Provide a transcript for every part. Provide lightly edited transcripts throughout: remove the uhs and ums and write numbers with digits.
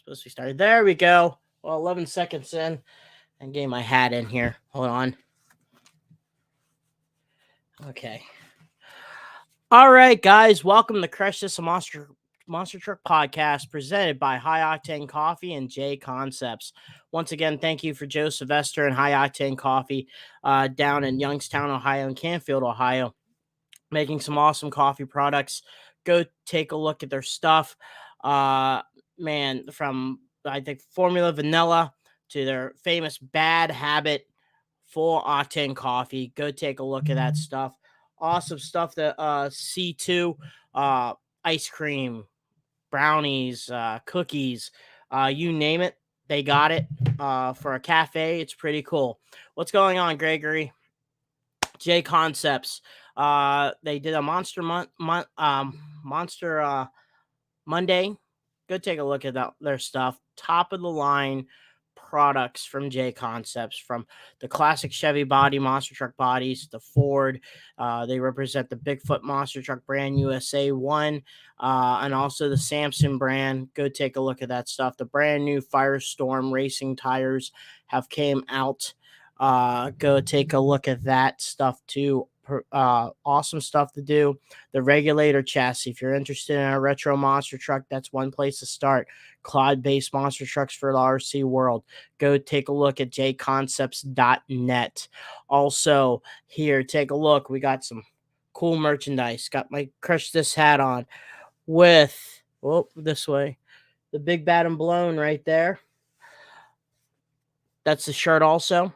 Supposed to be started. There we go. Well, 11 seconds in. And getting my hat in here. Hold on. Okay. All right, guys. Welcome to Crush This Monster Truck Podcast presented by High Octane Coffee and J Concepts. Once again, thank you for Joe Sylvester and High Octane Coffee down in Youngstown, Ohio and Canfield, Ohio, making some awesome coffee products. Go take a look at their stuff. Man, from I think Formula Vanilla to their famous Bad Habit full octane coffee. Go take a look at that stuff. Awesome stuff. The C2 ice cream, brownies, cookies, you name it, they got it. For a cafe, it's pretty cool. What's going on, Gregory? J Concepts. They did a Monster Monday. Go take a look at their stuff. Top of the line products from J Concepts, from the classic Chevy body, monster truck bodies, the Ford. They represent the Bigfoot monster truck brand, USA 1, and also the Samson brand. Go take a look at that stuff. The brand new Firestorm racing tires have came out. Go take a look at that stuff too. Awesome stuff to do. The regulator chassis, if you're interested in a retro monster truck, that's one place to start. Cloud based monster trucks for the RC world. Go take a look at jconcepts.net. Also, here, take a look. We got some cool merchandise. Got my Crush This hat on with, this way, the Big Bad and Blown right there. That's the shirt also.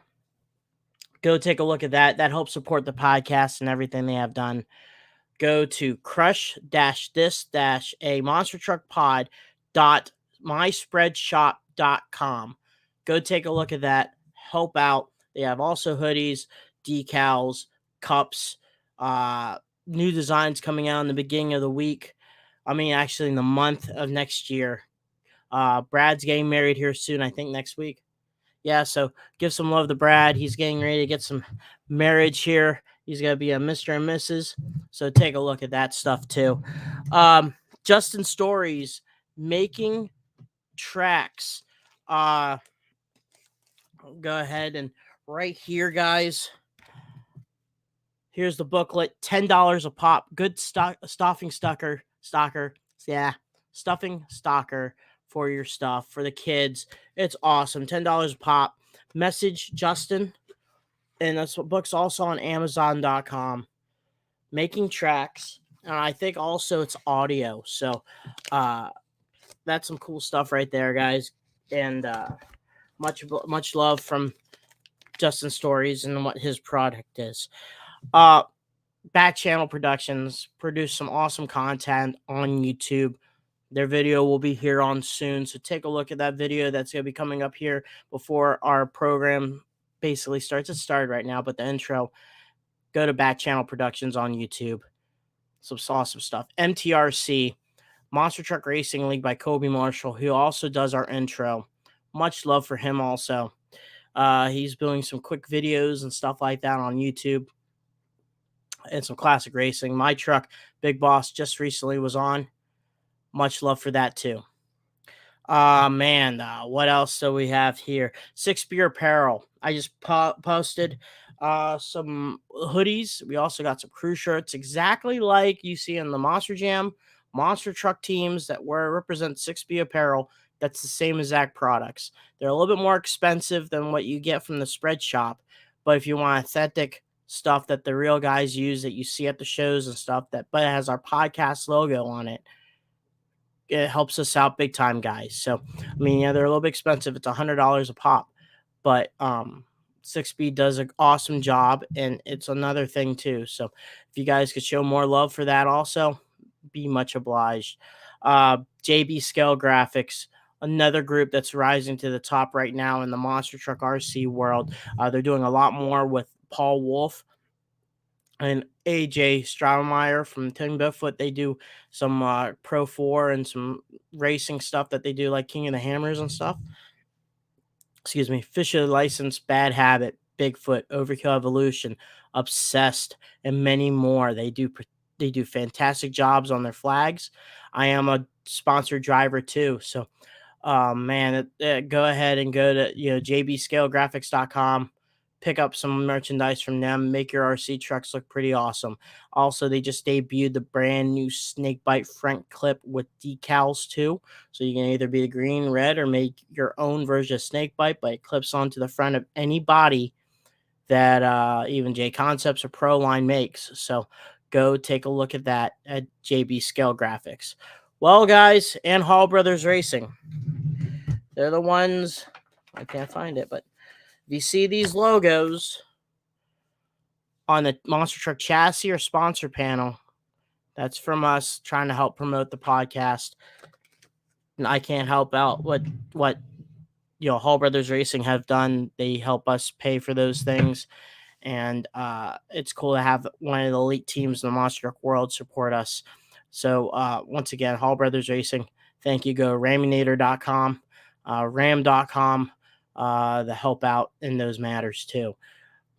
Go take a look at that. That helps support the podcast and everything they have done. Go to crush-this-a monster truck pod.myspreadshop.com. Go take a look at that. Help out. They have also hoodies, decals, cups, new designs coming out in the beginning of the week. Actually in the month of next year. Brad's getting married here soon, I think next week. Yeah, so give some love to Brad. He's getting ready to get some marriage here. He's going to be a Mr. and Mrs. So take a look at that stuff too. Justin Stories, Making Tracks. Go ahead and right here, guys. Here's the booklet. $10 a pop. Good stuffing stocker. Yeah, stuffing stocker for your stuff for the kids. It's awesome. $10 a pop. Message Justin. And this book's also on Amazon.com. Making Tracks. And I think also it's audio. So that's some cool stuff right there, guys. And much love from Justin Stories and what his product is. Back Channel Productions produce some awesome content on YouTube. Their video will be here on soon, so take a look at that video. That's going to be coming up here before our program basically starts. It started right now, but the intro. Go to Back Channel Productions on YouTube. Some awesome stuff. MTRC, Monster Truck Racing League by Kobe Marshall, who also does our intro. Much love for him also. He's doing some quick videos and stuff like that on YouTube. And some classic racing. My Truck, Big Boss, just recently was on. Much love for that too. What else do we have here? Six Beer Apparel. I just posted some hoodies. We also got some crew shirts, exactly like you see in the Monster Jam monster truck teams that represent 6B Apparel. That's the same exact products. They're a little bit more expensive than what you get from the spread shop, but if you want authentic stuff that the real guys use that you see at the shows and stuff, but it has our podcast logo on it, it helps us out big time, guys. So, they're a little bit expensive. It's $100 a pop, but 6B does an awesome job, and it's another thing too. So, if you guys could show more love for that, also be much obliged. JB Scale Graphics, another group that's rising to the top right now in the monster truck RC world. They're doing a lot more with Paul Wolf and AJ Straumeyer from Tim Bigfoot. They do some Pro 4 and some racing stuff that they do, like King of the Hammers and stuff. Excuse me. Fisher License, Bad Habit, Bigfoot, Overkill Evolution, Obsessed, and many more. They do fantastic jobs on their flags. I am a sponsored driver too, so Man, go ahead and go to jbscalegraphics.com, pick up some merchandise from them, make your RC trucks look pretty awesome. Also, they just debuted the brand new Snakebite front clip with decals too, so you can either be the green, red, or make your own version of Snakebite, but it clips onto the front of any body that even J Concepts or Proline makes. So go take a look at that at JB Scale Graphics. Well, guys, and Hall Brothers Racing, they're the ones. I can't find it, but if you see these logos on the Monster Truck chassis or sponsor panel, that's from us trying to help promote the podcast. And I can't help out what Hall Brothers Racing have done. They help us pay for those things. And it's cool to have one of the elite teams in the Monster Truck world support us. So once again, Hall Brothers Racing, thank you. Go Raminator.com, Ram.com to help out in those matters too.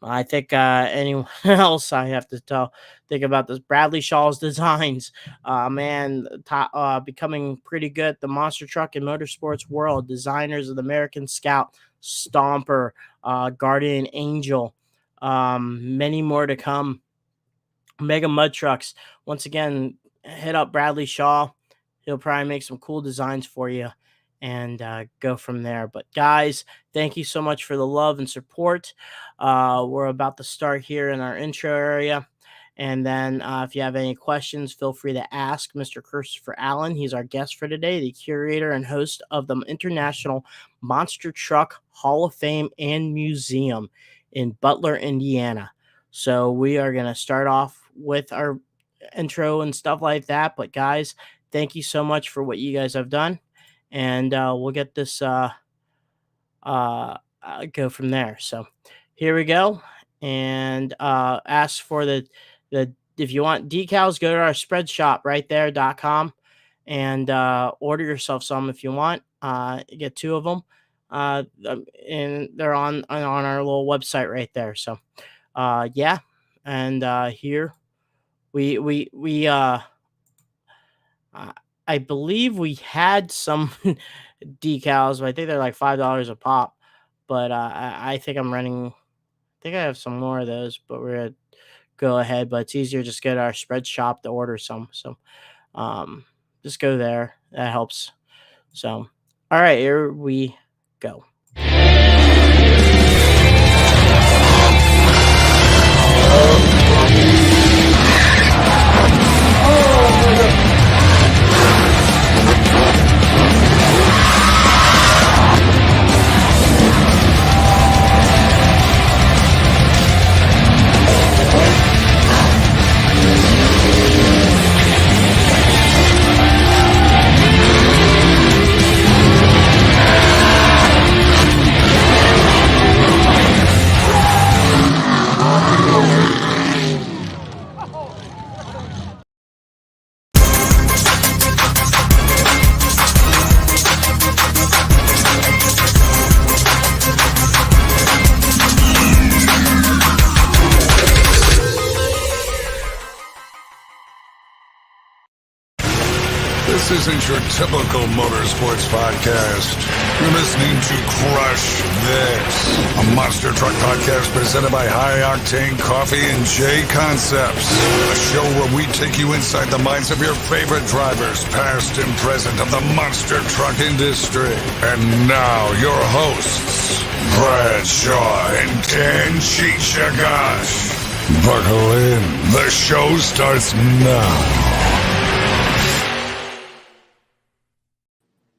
I think anyone else I have to think about this. Bradley Shaw's designs, becoming pretty good. The Monster Truck and Motorsports world, designers of the American Scout, Stomper, Guardian Angel, many more to come. Mega Mud Trucks. Once again, hit up Bradley Shaw. He'll probably make some cool designs for you and go from there. But guys, thank you so much for the love and support. We're about to start here in our intro area. And then if you have any questions, feel free to ask Mr. Christopher Allen. He's our guest for today, the curator and host of the International Monster Truck Hall of Fame and Museum in Butler, Indiana. So we are going to start off with our intro and stuff like that. But guys, thank you so much for what you guys have done. And we'll get this go from there. So here we go. And ask for the if you want decals, go to our Spreadshop right there.com and order yourself some if you want. Get 2 of them. And they're on our little website right there. So yeah. And here we I believe we had some decals, but I think they're like $5 a pop. But I think I'm running. I think I have some more of those, but we're gonna go ahead. But it's easier just go to our Spreadshop to order some. So just go there. That helps. So all right, here we go. This isn't your typical motorsports podcast. You're listening to Crush This, a Monster Truck podcast presented by High Octane Coffee and J Concepts. A show where we take you inside the minds of your favorite drivers, past and present, of the monster truck industry. And now, your hosts, Brad Shaw and Dan Chichagash. Buckle in. The show starts now.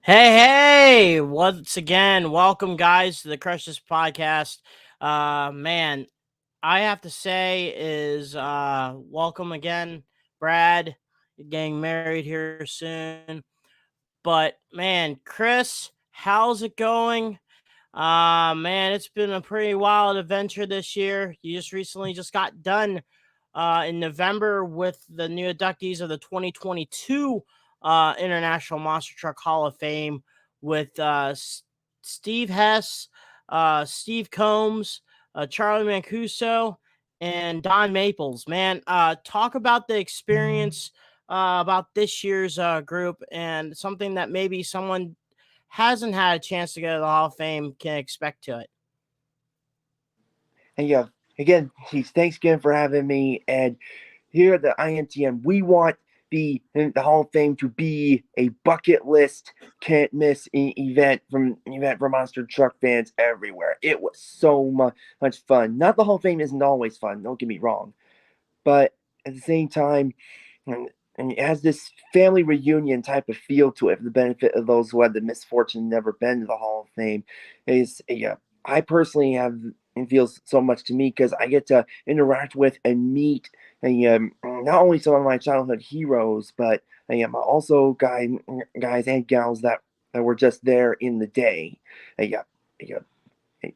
Hey, once again, welcome guys to the Crush This podcast. Man, I have to say is welcome again, Brad. You're getting married here soon. But man, Chris, how's it going? Man, it's been a pretty wild adventure this year. You just recently got done in November with the new inductees of the 2022 International Monster Truck Hall of Fame with Steve Hess, Steve Combs, Charlie Mancuso, and Don Maples. Man, talk about the experience about this year's group and something that maybe someone hasn't had a chance to go to the Hall of Fame can expect to it. And yeah, again, thanks again for having me. And here at the IMTM, we want the Hall of Fame to be a bucket list, can't miss event for monster truck fans everywhere. It was so much fun. Not the Hall of Fame isn't always fun, don't get me wrong, but at the same time, and it has this family reunion type of feel to it for the benefit of those who had the misfortune never been to the Hall of Fame. I personally have, it feels so much to me because I get to interact with and meet not only some of my childhood heroes, but also guys and gals that were just there in the day. If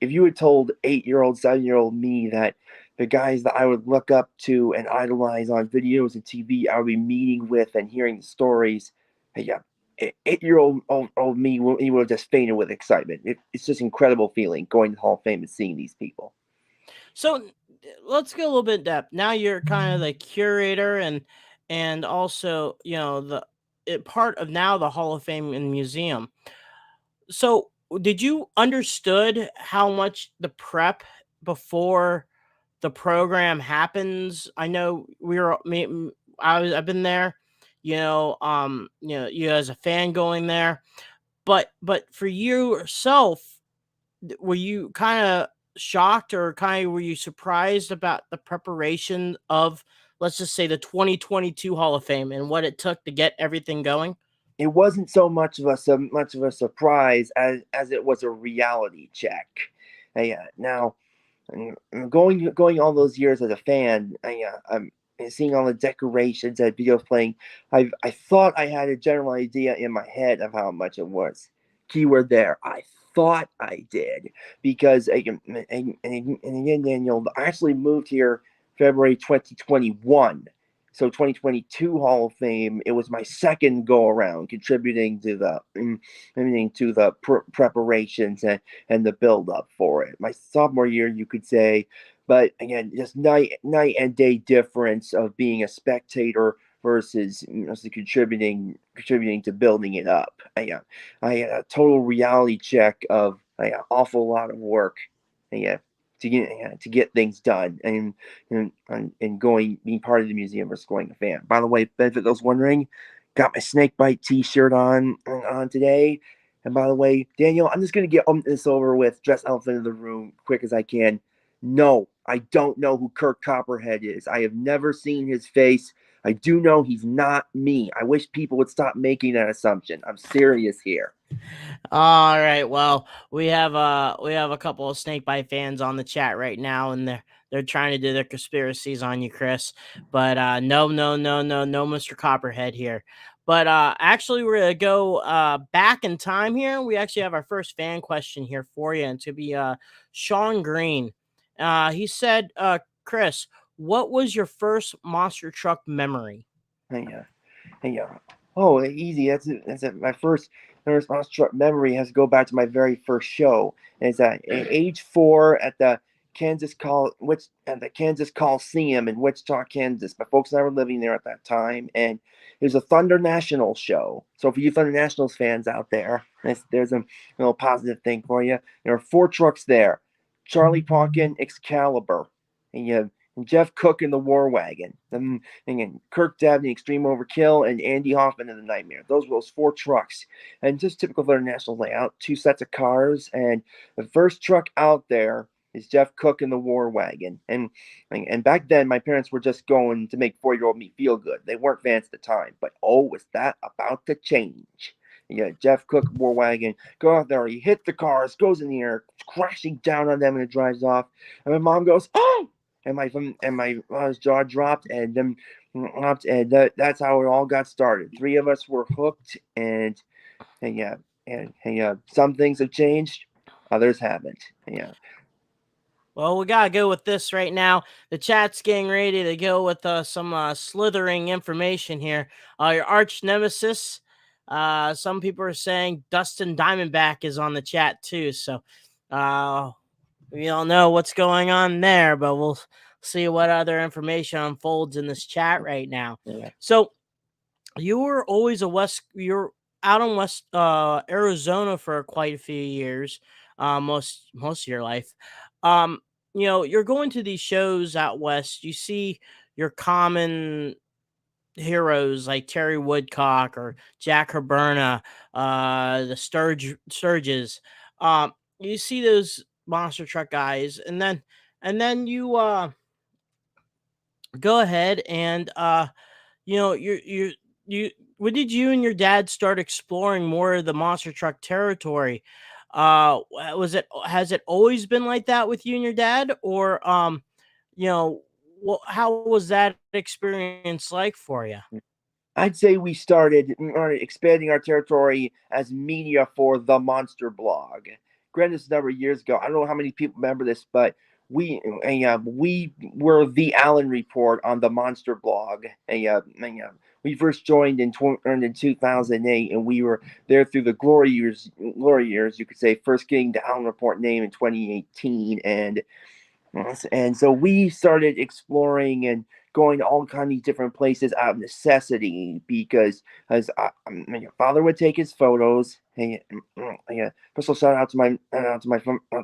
you had told 8-year-old, 7-year-old me that the guys that I would look up to and idolize on videos and TV, I would be meeting with and hearing the stories, 8-year-old old me, he would have just fainted with excitement. It's just incredible feeling going to the Hall of Fame and seeing these people. So let's go a little bit in depth. Now you're kind of the curator and also, part of now the Hall of Fame and museum. So did you understood how much the prep before the program happens? I know I've been there, you as a fan going there, but for you yourself, were you kind of shocked or kind of were you surprised about the preparation of, let's just say, the 2022 Hall of Fame and what it took to get everything going? It wasn't so much of a surprise as it was a reality check. Now, going all those years as a fan, I'm seeing all the decorations and videos playing. I thought I had a general idea in my head of how much it was. Keyword there. I thought I did because and again, Daniel, I actually moved here February 2021. So 2022 Hall of Fame, it was my second go around contributing to the preparations and the build up for it. My sophomore year, you could say, but again, just night and day difference of being a spectator versus contributing to building it up. I had a total reality check of an awful lot of work. To get things done and being part of the museum versus going a fan. By the way, benefit those wondering, got my Snakebite T-shirt on today. And by the way, Daniel, I'm just gonna get this over with. Dress elephant in the room, quick as I can. No, I don't know who Kirk Copperhead is. I have never seen his face. I do know he's not me. I wish people would stop making that assumption. I'm serious here. All right. Well, we have a couple of Snakebite fans on the chat right now, and they're trying to do their conspiracies on you, Chris. But no, Mr. Copperhead here. But actually, we're gonna go back in time here. We actually have our first fan question here for you, and to be Sean Green. He said, Chris, what was your first monster truck memory? Oh, easy. That's my first monster truck memory has to go back to my very first show. And it's at age 4 at the Kansas Coliseum in Wichita, Kansas. My folks and I were living there at that time, and it was a Thunder Nationals show. So for you Thunder Nationals fans out there, there's a little positive thing for you. There are 4 trucks there: Charlie Pauken, Excalibur, and Jeff Cook in the War Wagon, and Kirk Dabney, Extreme Overkill, and Andy Hoffman in the Nightmare. Those were those 4 trucks, and just typical Thunder National layout. 2 sets of cars, and the first truck out there is Jeff Cook in the War Wagon. And back then, my parents were just going to make 4-year-old me feel good. They weren't fans at the time, but was that about to change? Jeff Cook War Wagon, go out there, he hits the cars, goes in the air, crashing down on them, and it drives off. And my mom goes, "Oh!" And my jaw dropped, and that's how it all got started. 3 of us were hooked, and some things have changed, others haven't. Well, we gotta go with this right now. The chat's getting ready to go with some slithering information here. Your arch nemesis. Some people are saying Dustin Diamondback is on the chat too. So, we don't know what's going on there, but we'll see what other information unfolds in this chat right now. Yeah. So you were always out in West Arizona for quite a few years, most of your life. Um, you're going to these shows out west. You see your common heroes like Terry Woodcock or Jack Herberna, the Sturges. You see those monster truck guys, and then you go ahead and you when did you and your dad start exploring more of the monster truck territory? Has it always been like that with you and your dad, or you know, how was that experience like for you? I'd say we started expanding our territory as media for the Monster Blog. Granted, this a number of years ago. I don't know how many people remember this, but we were the Allen Report on the Monster Blog. We first joined in 2008, and we were there through the glory years. Glory years, you could say, first getting the Allen Report name in 2018, and so we started exploring and going to all kinds of different places out of necessity because as my father would take his photos. Special shout out to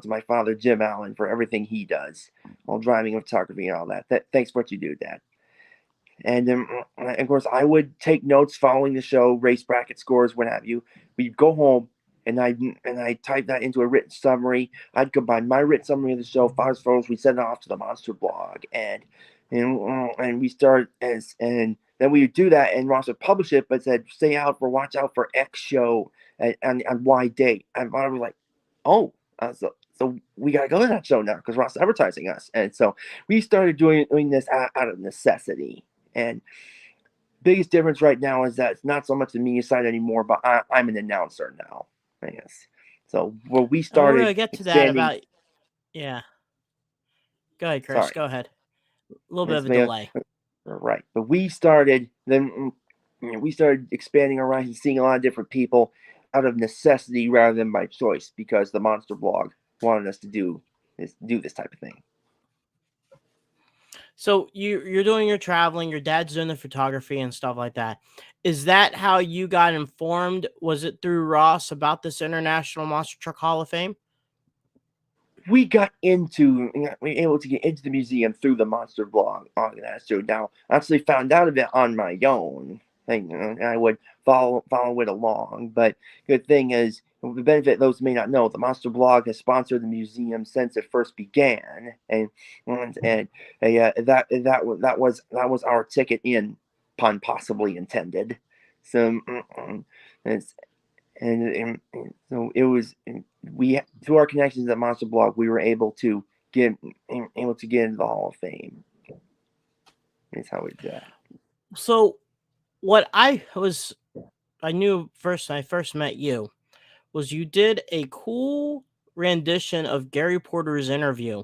my father Jim Allen for everything he does while driving and photography and all that. Thanks for what you do, Dad. And then, of course, I would take notes following the show, race bracket scores, what have you. We'd go home, and I type that into a written summary. I'd combine my written summary of the show, father's photos. We send it off to the Monster Blog, and we start and then we would do that, and Ross would publish it, but said watch out for X show on Y date. And I was like, oh, so we gotta go to that show now because Ross is advertising us, and so we started doing this out of necessity. And biggest difference right now is that it's not so much the media side anymore, but I'm an announcer now, I guess. So we And we're started gonna get to that expanding. about yeah. Go ahead, Chris. Sorry, Go ahead. A little bit it's of a delay. right. But we started we started expanding our horizons, seeing a lot of different people out of necessity rather than by choice because the Monster Blog wanted us to do this type of thing. So you're doing your traveling, your dad's doing the photography and stuff like that. Is that how you got informed? Was it through Ross about this International Monster Truck Hall of Fame? We were able to get into the museum through the Monster Blog organizer. Now, I actually found out of it on my own. And I would follow it along. But good thing is, the benefit those may not know, the Monster Blog has sponsored the museum since it first began, and that was our ticket in, pun possibly intended. So and so it was we through our connections at Monster Blog, we were able to get into the Hall of Fame. That's how we did that. So what I knew first when I first met you was you did a cool rendition of Gary Porter's interview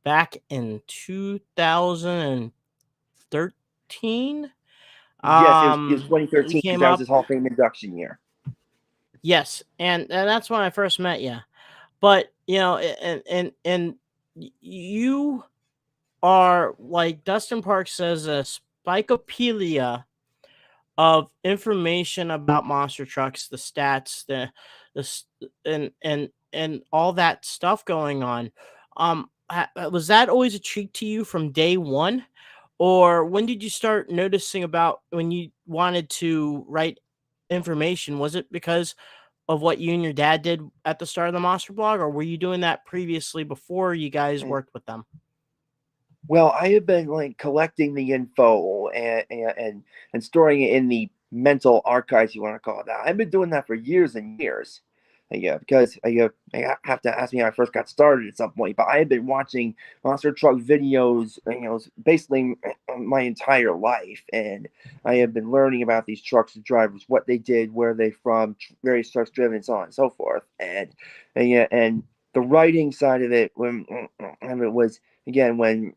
back in 2013. Yes, it was You 2013 because came that was up, his Hall of Fame induction year. yes, and that's when I first met you. But and you are, like Dustin Parks says, a spicopedia of information about monster trucks, the stats, and all that stuff going on. Was that always a treat to you from day one, or when did you start noticing about when you wanted to write information? Was it because of what you and your dad did at the start of the Monster Blog, or were you doing that previously before you guys worked with them? Well, I have been collecting the info and storing it in the mental archives, you want to call it that. I've been doing that for years and years. Because I have to ask me how I first got started at some point, but I had been watching monster truck videos, basically my entire life, and I have been learning about these trucks and drivers, what they did, where they from, various trucks driven, and so on and so forth, and the writing side of it it was again when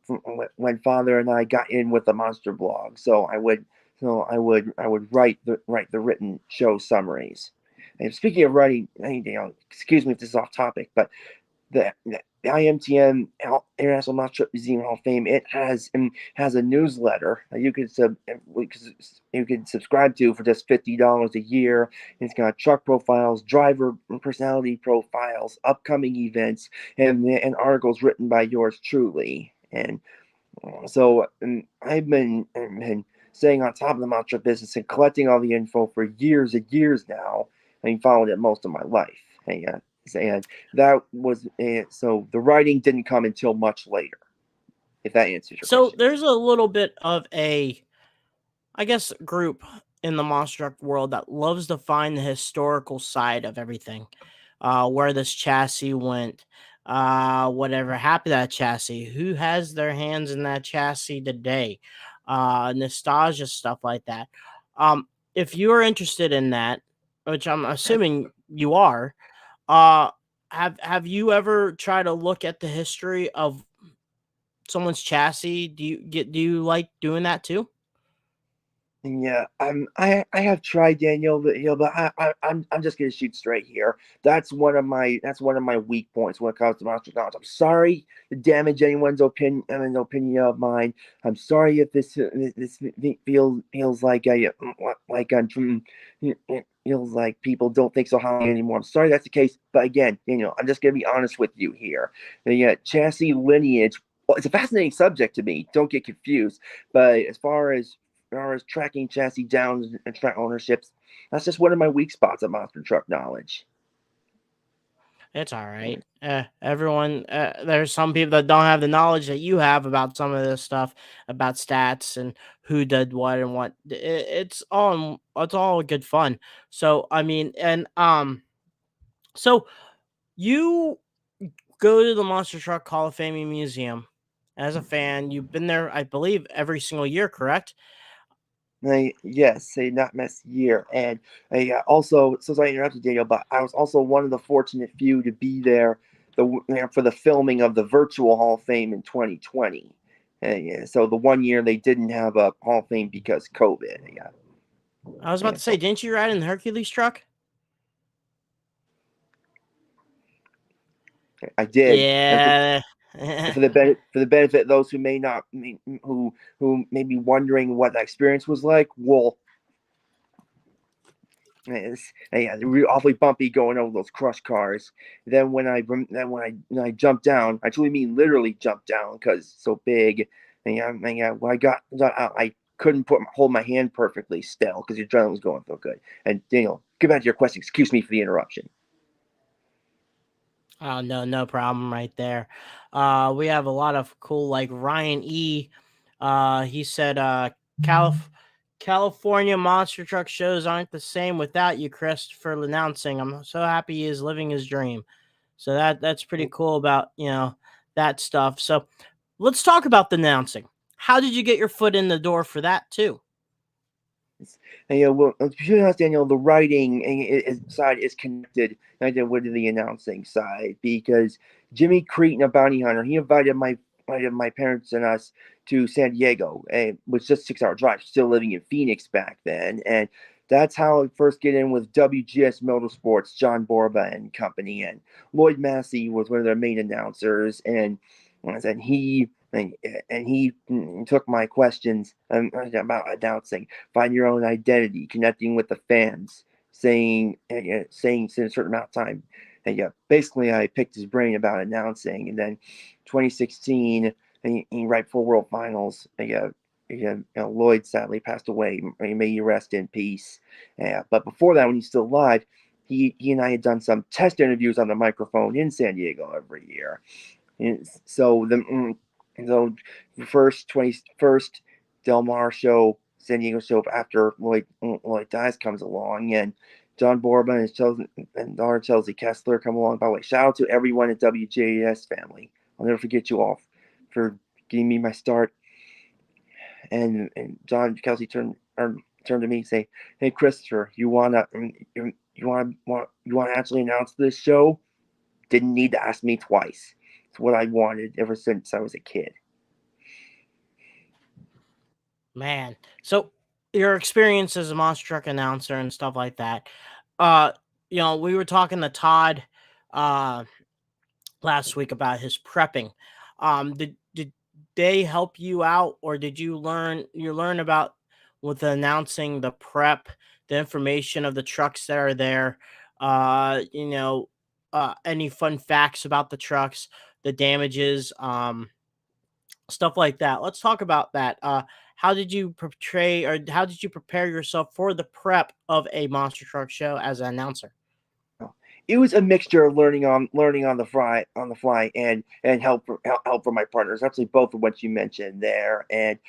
Father and I got in with the Monster Blog, so I would write the written show summaries. And speaking of writing, excuse me if this is off topic, but IMTM International Monster Truck Museum Hall of Fame, it has a newsletter that you could subscribe to for just $50 a year. It's got truck profiles, driver personality profiles, upcoming events, and articles written by yours truly. And so I've been staying on top of the monster truck business and collecting all the info for years and years now. I followed it most of my life. And that was so the writing didn't come until much later. If that answers your So question. there's a little bit of a, I guess, group in the monster truck world that loves to find the historical side of everything, where this chassis went, whatever happened to that chassis, who has their hands in that chassis today, nostalgia stuff like that. If you are interested in that, which I'm assuming you are, uh, have you ever tried to look at the history of someone's chassis? Do you like doing that too? Yeah, I have tried, Daniel, but I'm just gonna shoot straight here. That's one of my weak points when it comes to monster knowledge. I'm sorry to damage anyone's opinion of mine. I'm sorry if this feels like it feels like people don't think so highly anymore. I'm sorry that's the case, but again, I'm just gonna be honest with you here. The chassis lineage. Well, it's a fascinating subject to me. Don't get confused. But as far as tracking chassis downs and track ownerships, that's just one of my weak spots of monster truck knowledge. It's all right. Everyone, there's some people that don't have the knowledge that you have about some of this stuff, about stats and who did what and what. It's all good fun. So I mean, and so you go to the Monster Truck Hall of Fame Museum as a fan. You've been there, I believe, every single year, correct? Yes, a not mess year, and also, so sorry to interrupt you, Daniel, but I was also one of the fortunate few to be there for the filming of the virtual Hall of Fame in 2020. Yeah, so the one year they didn't have a Hall of Fame because COVID. Yeah, I was about to say, didn't you ride in the Hercules truck? I did. And Yeah. for the benefit of those who may not who may be wondering what that experience was like, well, yeah, they were awfully bumpy going over those crush cars. When I jumped down, I truly mean literally jumped down because it's so big. When got out, I couldn't hold my hand perfectly still because the adrenaline was going so good. And Daniel, get back to your question. Excuse me for the interruption. Oh, no, no problem right there. We have a lot of cool, like Ryan E. He said, California monster truck shows aren't the same without you, Chris, for announcing. I'm so happy he is living his dream. So that's pretty cool about, that stuff. So let's talk about the announcing. How did you get your foot in the door for that too? And well, to be honest, Daniel, the writing side is connected with the announcing side because Jimmy Creighton, a bounty hunter, he invited my parents and us to San Diego. It was just a 6-hour drive, still living in Phoenix back then, and that's how I first get in with WGS Motorsports, John Borba and company, and Lloyd Massey was one of their main announcers, and he took my questions about announcing, find your own identity, connecting with the fans, saying in a certain amount of time. And yeah, basically I picked his brain about announcing. And then 2016, right before World Finals, Lloyd sadly passed away. May he rest in peace. But before that, when he's still alive, he and I had done some test interviews on the microphone in San Diego every year. And so first 21st Del Mar show, San Diego show after Lloyd dies comes along, and John Borba and daughter Chelsea Kessler come along. By the way, shout out to everyone at WJS family. I'll never forget you all for giving me my start. And John Kelsey turned to me and say, "Hey Christopher, you wanna actually announce this show? Didn't need to ask me twice. It's what I wanted ever since I was a kid." Man, so your experience as a monster truck announcer and stuff like that. We were talking to Todd last week about his prepping. Did they help you out, or did you learn about with announcing the prep, the information of the trucks that are there? You know, any fun facts about the trucks, the damages, stuff like that. Let's talk about that. How did you portray, or how did you prepare yourself for the prep of a monster truck show as an announcer? It was a mixture of learning on the fly, and help from my partners. Actually, both of what you mentioned there, and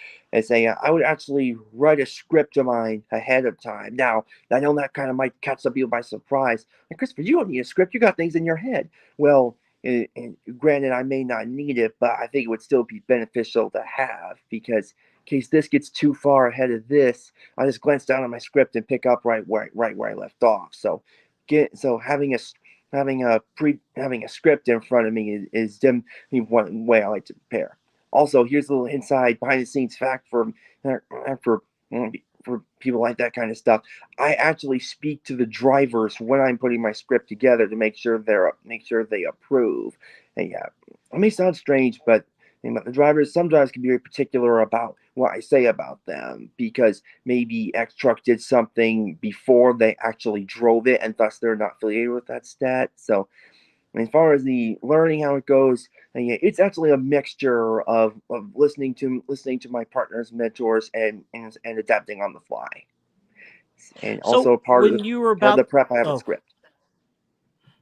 saying I would actually write a script of mine ahead of time. Now, I know that kind of might catch some people by surprise. Like, Christopher, you don't need a script. You got things in your head. Well, and granted, I may not need it, but I think it would still be beneficial to have, because in case this gets too far ahead of this, I just glance down at my script and pick up right where I left off. So having a script in front of me is one way I like to prepare. Also, here's a little inside behind the scenes fact for for people like that kind of stuff. I actually speak to the drivers when I'm putting my script together to make sure they approve. And yeah, it may sound strange, but the drivers, some drivers can be very particular about what I say about them, because maybe X truck did something before they actually drove it, and thus they're not affiliated with that stat. So as far as the learning how it goes, yeah, it's actually a mixture of listening to my partners, mentors, and adapting on the fly. And So also when you were part of the about, prep, I have a oh, script.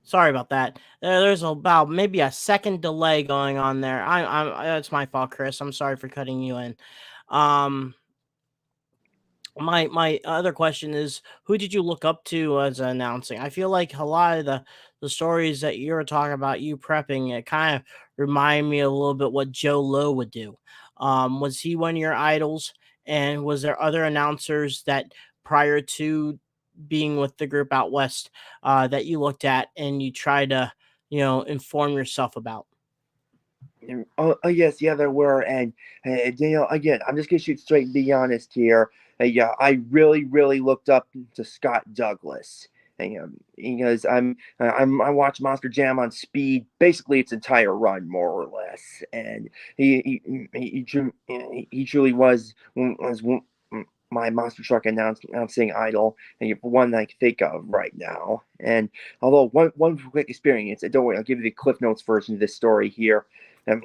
sorry about that. There's about maybe a second delay going on there. It's my fault, Chris. I'm sorry for cutting you in. Um, my other question is, who did you look up to as announcing? I feel like a lot of the stories that you were talking about, you prepping, it kind of remind me a little bit what Joe Lowe would do. Was he one of your idols? And was there other announcers that prior to being with the group out west, that you looked at and you tried to, inform yourself about? Oh, yes, yeah, there were, and Daniel. Again, I'm just gonna shoot straight and be honest here. Yeah, I really looked up to Scott Douglas, and, because I watched Monster Jam on speed, basically its entire run, more or less, and he truly was my monster truck announcing idol, and one that I can think of right now. And although one quick experience, and don't worry, I'll give you the Cliff Notes version of this story here. And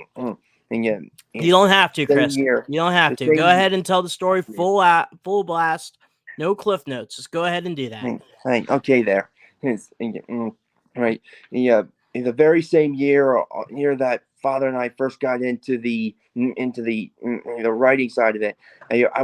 yeah, You don't have to, same Chris. year, You don't have the to. Go same ahead and tell the story full blast. No cliff notes. Just go ahead and do that. Okay, there. Right. Yeah, in the very same year that father and I first got into the writing side of it,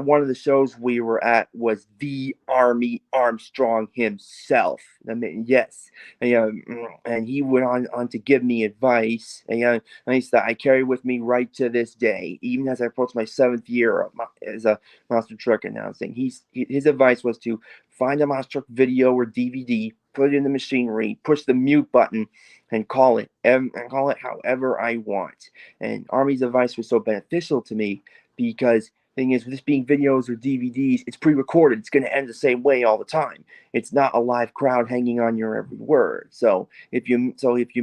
one of the shows we were at was the Army Armstrong himself. I mean, yes, and he went on to give me advice, advice that I carry with me right to this day, even as I approach my 7th year as a monster truck announcing. His advice was to find a monster truck video or DVD, put it in the machinery, push the mute button, and call it however I want. And Army's advice was so beneficial to me, because thing is, with this being videos or DVDs, it's pre-recorded. It's going to end the same way all the time. It's not a live crowd hanging on your every word. So if you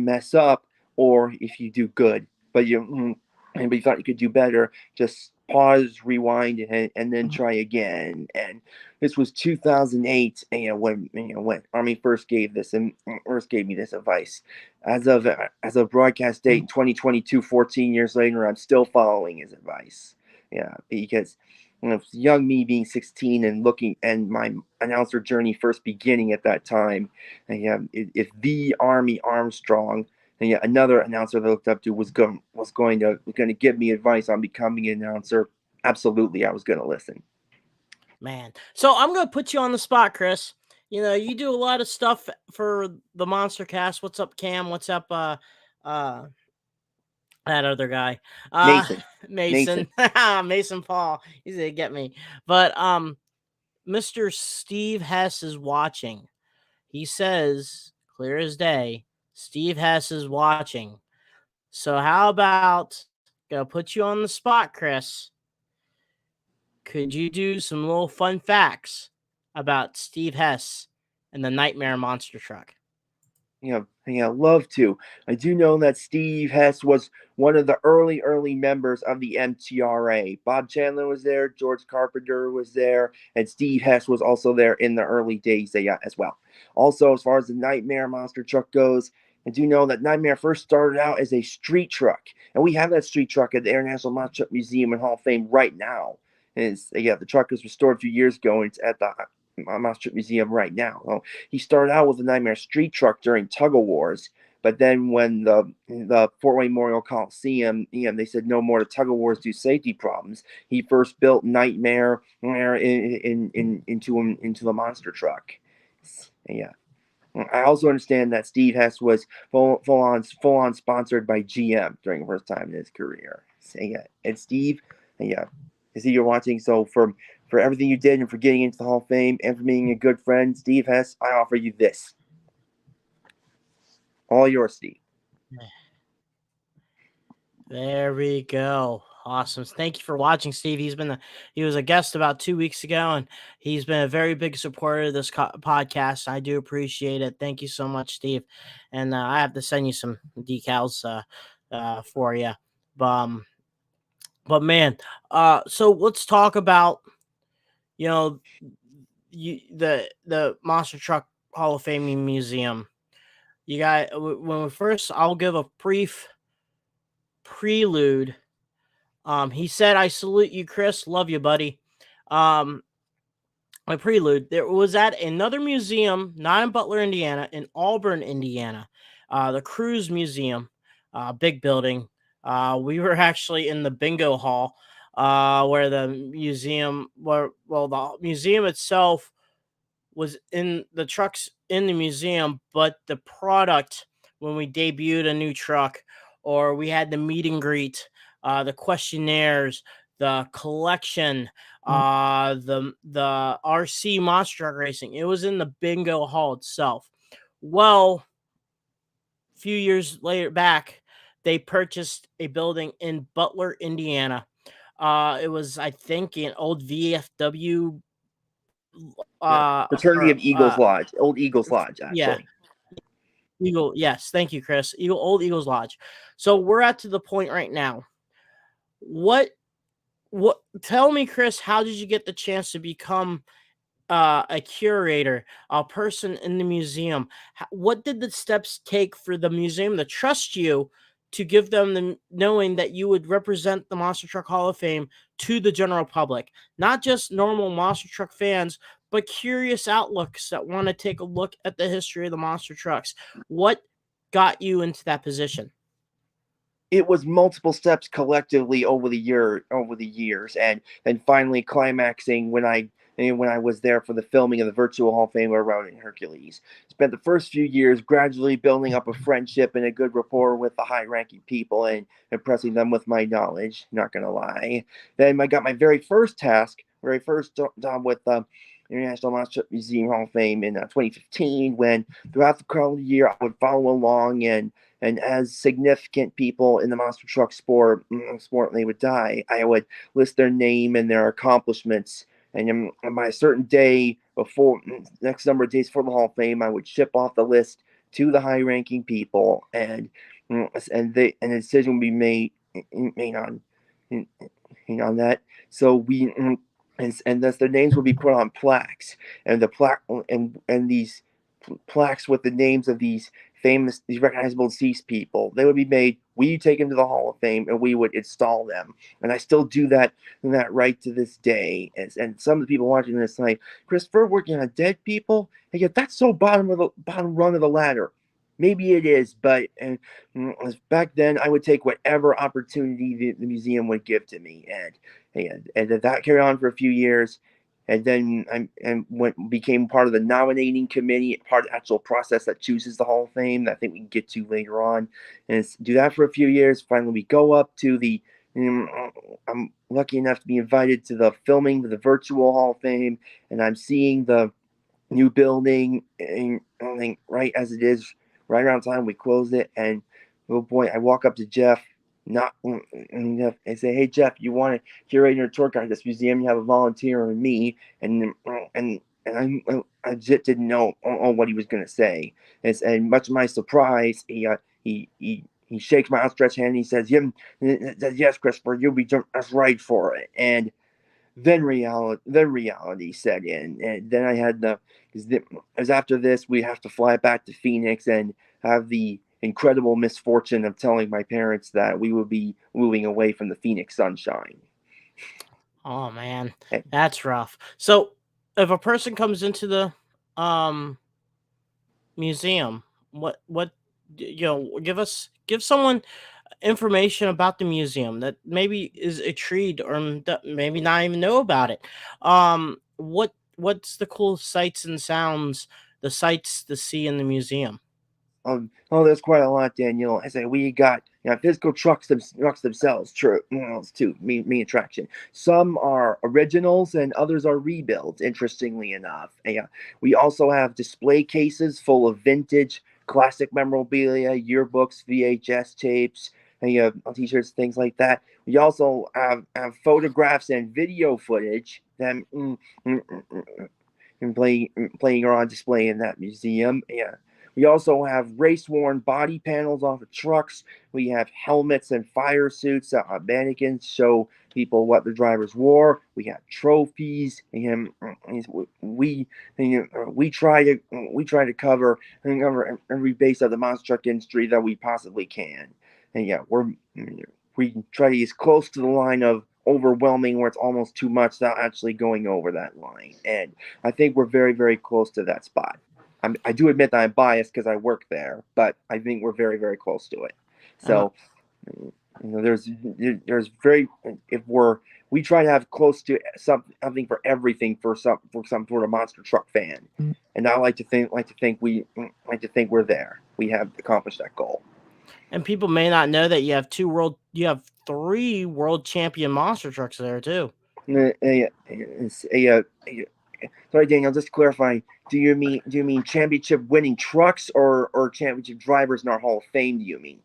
mess up, or if you do good, but you thought you could do better, just pause, rewind, and then try again. And this was 2008, when Army first gave me this advice. As of broadcast date 2022, 14 years later, I'm still following his advice. Yeah, because young me being 16 and looking, and my announcer journey first beginning at that time, and yeah, if the Army Armstrong, and yeah, another announcer that I looked up to was going to give me advice on becoming an announcer, absolutely, I was going to listen. Man. So I'm going to put you on the spot, Chris. You do a lot of stuff for the Monster Cast. What's up, Cam? What's up, that other guy? Mason. Mason. Mason Paul. He's going to get me. But Mr. Steve Hess is watching. He says, clear as day, Steve Hess is watching. So how about, gonna put you on the spot, Chris? Could you do some little fun facts about Steve Hess and the Nightmare Monster Truck? love to. I do know that Steve Hess was one of the early members of the MTRA. Bob Chandler was there, George Carpenter was there, and Steve Hess was also there in the early days as well. Also, as far as the Nightmare monster truck goes, I do know that Nightmare first started out as a street truck, and we have that street truck at the International Monster Truck Museum and Hall of Fame right now. And the truck was restored a few years ago, and it's at the Monster Truck Museum right now. Well, he started out with the Nightmare street truck during Tug of Wars, but then when the Fort Wayne Memorial Coliseum, they said no more to Tug of Wars due to safety problems. He first built Nightmare into the monster truck. Yeah. I also understand that Steve Hess was full on sponsored by GM during the first time in his career. So, and Steve, I see you're watching. So for everything you did and for getting into the Hall of Fame and for being a good friend, Steve Hess, I offer you this. All yours, Steve. There we go. Awesome. Thank you for watching, Steve. He was a guest about 2 weeks ago, and he's been a very big supporter of this podcast. I do appreciate it. Thank you so much, Steve. And I have to send you some decals for you. But man, so let's talk about the Monster Truck Hall of Fame Museum. You got I'll give a brief prelude. He said, "I salute you, Chris. Love you, buddy." My prelude. There was at another museum, not in Butler, Indiana, in Auburn, Indiana, the Cruise Museum, big building. We were actually in the bingo hall, where the museum itself was in the trucks in the museum, but the product when we debuted a new truck or we had the meet and greet, the questionnaires, the collection, the RC monster truck racing, it was in the bingo hall itself. Well, a few years later back, they purchased a building in Butler, Indiana. It was, I think, an old VFW Fraternity of Eagles Lodge, old Eagles Lodge, actually. Yeah. Eagle, yes, thank you, Chris. Old Eagles Lodge. So we're at to the point right now. What? Tell me, Chris, how did you get the chance to become a curator, a person in the museum? What did the steps take for the museum to trust you to give them the knowing that you would represent the Monster Truck Hall of Fame to the general public, not just normal monster truck fans, but curious outlooks that want to take a look at the history of the monster trucks? What got you into that position? It was multiple steps collectively over the years, and finally climaxing when I was there for the filming of the virtual Hall of Fame around in Hercules. Spent the first few years gradually building up a friendship and a good rapport with the high-ranking people and impressing them with my knowledge, not going to lie. Then I got my very first job with the International Monster Truck Museum Hall of Fame in 2015, when throughout the year I would follow along and as significant people in the monster truck sport they would die, I would list their name and their accomplishments. And by a certain day before, next number of days before the Hall of Fame, I would ship off the list to the high-ranking people, and a decision would be made on that. So we and thus their names would be put on plaques, and the plaque and these plaques with the names of these recognizable deceased people, they would be made. We take them to the Hall of Fame and we would install them. And I still do that right to this day. And some of the people watching this like, Christopher, working on dead people? I get that's so bottom rung of the ladder. Maybe it is, but back then I would take whatever opportunity the museum would give to me, and that carried on for a few years. And then became part of the nominating committee, part of the actual process that chooses the Hall of Fame that I think we can get to later on. And do that for a few years. Finally, we go up to I'm lucky enough to be invited to the filming of the virtual Hall of Fame, and I'm seeing the new building right as it is, right around the time we closed it. And oh boy, I walk up to Jeff. I say, hey Jeff, you want to curate your tour guide at this museum? You have a volunteer and me, and I just didn't know on what he was going to say. And much to my surprise, he shakes my outstretched hand. And he says, "Yes, Christopher, you'll be just right for it." And then reality set in, and then I had as after this we have to fly back to Phoenix and have the incredible misfortune of telling my parents that we would be moving away from the Phoenix sunshine. Oh man, And that's rough. So, if a person comes into the um museum, what give someone information about the museum that maybe is intrigued or that maybe not even know about it. What's the cool sights and sounds, the sights to see in the museum? there's quite a lot, Daniel. I say we got physical trucks themselves. True, it's too main attraction. Some are originals and others are rebuilds. Interestingly enough, we also have display cases full of vintage, classic memorabilia, yearbooks, VHS tapes, and T-shirts, things like that. We also have photographs and video footage that playing or on display in that museum. Yeah. We also have race-worn body panels off of trucks. We have helmets and fire suits mannequins show people what the drivers wore. We have trophies, and we try to cover every base of the monster truck industry that we possibly can. And we try to get as close to the line of overwhelming where it's almost too much without actually going over that line. And I think we're very, very close to that spot. I do admit that I'm biased because I work there, but I think we're very, very close to it. Uh, So, there's very if we try to have close to something for everything for some sort of monster truck fan, and I like to think we're there. We have accomplished that goal. and people may not know that you have three world champion monster trucks there too. Sorry, Daniel. Just to clarify, do you mean championship winning trucks or championship drivers in our Hall of Fame? Do you mean?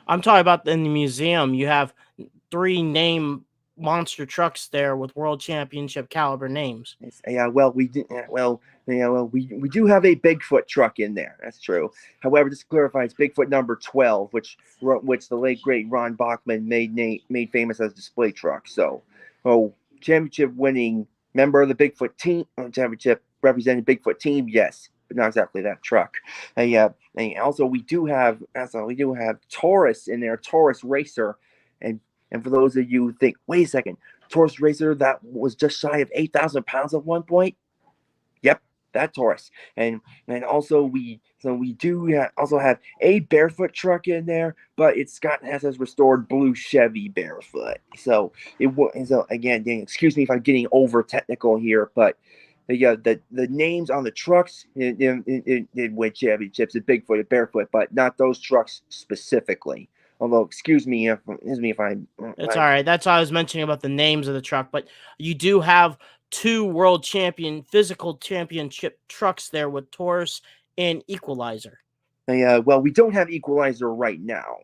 I'm talking about in the museum. You have three name monster trucks there with world championship caliber names. Yeah, well, we did. Well, we do have a Bigfoot truck in there. That's true. However, just to clarify, it's Bigfoot number 12, which the late great Ron Bachman made famous as display truck. So, championship winning member of the Bigfoot team, championship representing Bigfoot team, yes, but not exactly that truck. And also we do have Taurus in there, Taurus Racer, and for those of you who think, wait a second, Taurus Racer that was just shy of 8,000 pounds at one point. Yep, that Taurus. And also we do also have a Barefoot truck in there, but has his restored blue Chevy Barefoot. So again, Daniel, excuse me if I'm getting over technical here, but the names on the trucks it win championships at Bigfoot and Barefoot, but not those trucks specifically. Although, excuse me if I'm. It's all right. That's why I was mentioning about the names of the truck, but you do have two world champion physical championship trucks there with Taurus and Equalizer. Well, we don't have Equalizer right now.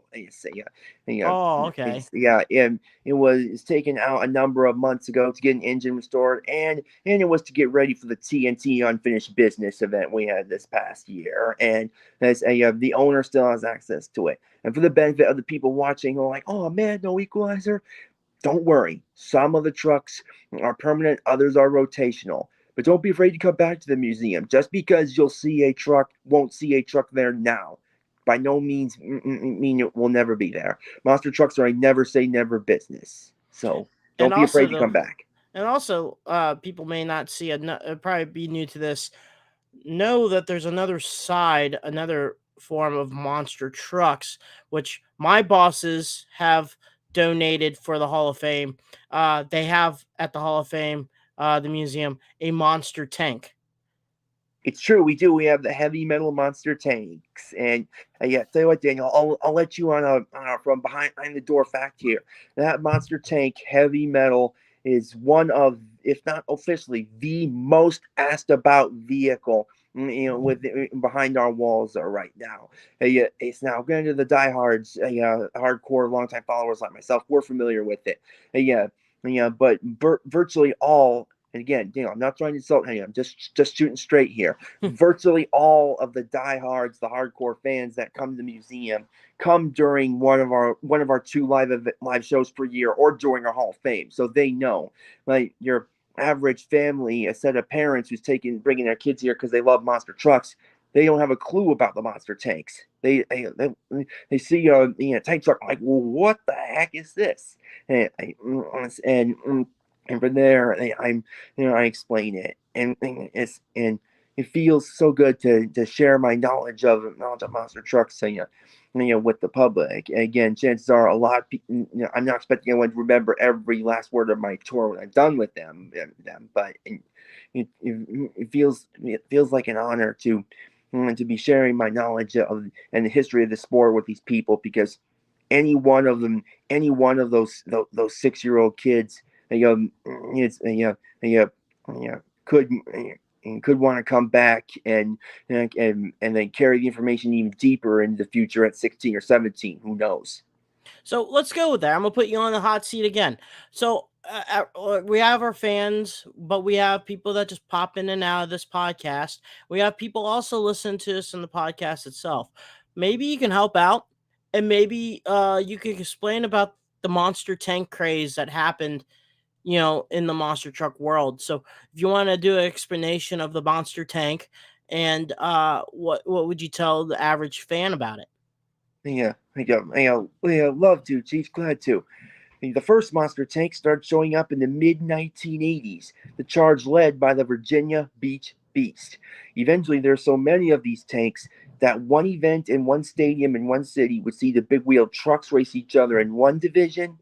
Oh, okay. And it was taken out a number of months ago to get an engine restored, and it was to get ready for the TNT Unfinished Business event we had this past year. And as the owner still has access to it, and for the benefit of the people watching who are like, "Oh man, no Equalizer," don't worry. Some of the trucks are permanent, others are rotational. But don't be afraid to come back to the museum. Just because won't see a truck there now, by no means mean it will never be there. Monster trucks are a never say never business. So And don't be afraid also to come back. people may not see probably be new to this. Know that there's another side, another form of monster trucks, which my bosses have donated for the Hall of Fame. They have at the Hall of Fame, the museum, a monster tank. It's true, we do. We have the heavy metal monster tanks, and tell you what, Daniel, I'll let you on a from behind the door fact here. That monster tank, heavy metal, is one of, if not officially, the most asked about vehicle. With behind our walls right now. It's now granted the diehards, hardcore, longtime followers like myself, we're familiar with it. But virtually all and again, I'm not trying to insult any. I'm just shooting straight here. Virtually all of the diehards, the hardcore fans that come to the museum, come during one of our two live shows per year, or during our Hall of Fame, so they know. Like your average family, a set of parents who's bringing their kids here because they love monster trucks, they don't have a clue about the monster tanks. They see tank truck, like, well, what the heck is this? And from there, I explain it, and it feels so good to share my knowledge of monster trucks, with the public. And again, chances are I'm not expecting anyone to remember every last word of my tour when I'm done with them, but it feels like an honor to be sharing my knowledge of and the history of the sport with these people, because any one of those 6-year-old kids, could want to come back and then carry the information even deeper into the future at 16 or 17. Who knows? So let's go with that. I'm gonna put you on the hot seat again. So we have our fans, but we have people that just pop in and out of this podcast. We have people also listen to us in the podcast itself. Maybe you can help out, and maybe you can explain about the monster tank craze that happened, in the monster truck world. So if you want to do an explanation of the monster tank, and what would you tell the average fan about it? Yeah, love to, Chief. Glad to. The first monster tank started showing up in the mid 1980s, the charge led by the Virginia Beach Beast. Eventually, there are so many of these tanks that one event in one stadium in one city would see the big wheel trucks race each other in one division,